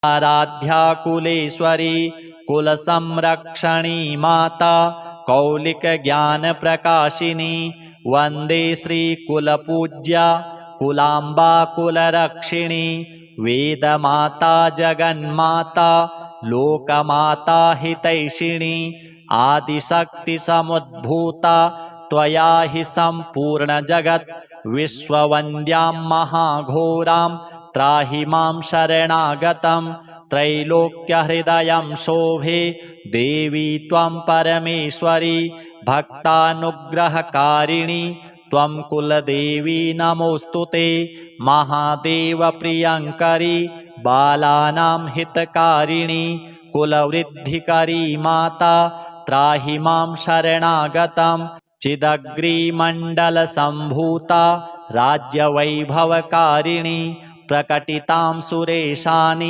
आराध्या कुलेश्वरी कुलसंरक्षणी माता कौलिकज्ञानप्रकाशिनी वन्दे श्रीकुलपूज्या कुलाम्बा कुलरक्षिणी वेदमाता जगन्माता लोकमाता हितैषिणी आदिशक्तिसमुद्भूता त्वया हि सम्पूर्णजगत् विश्ववन्द्यां महाघोरां त्राहि मां शरणागतं त्रैलोक्यहृदयं शोभे देवी त्वं परमेश्वरी भक्तानुग्रहकारिणी त्वं कुलदेवी नमोऽस्तु ते महादेवप्रियङ्करी बालानां हितकारिणी कुलवृद्धिकरी माता त्राहि मां शरणागतं चिदग्रीमण्डलसम्भूता राज्यवैभवकारिणी प्रकटितां सुरेशानि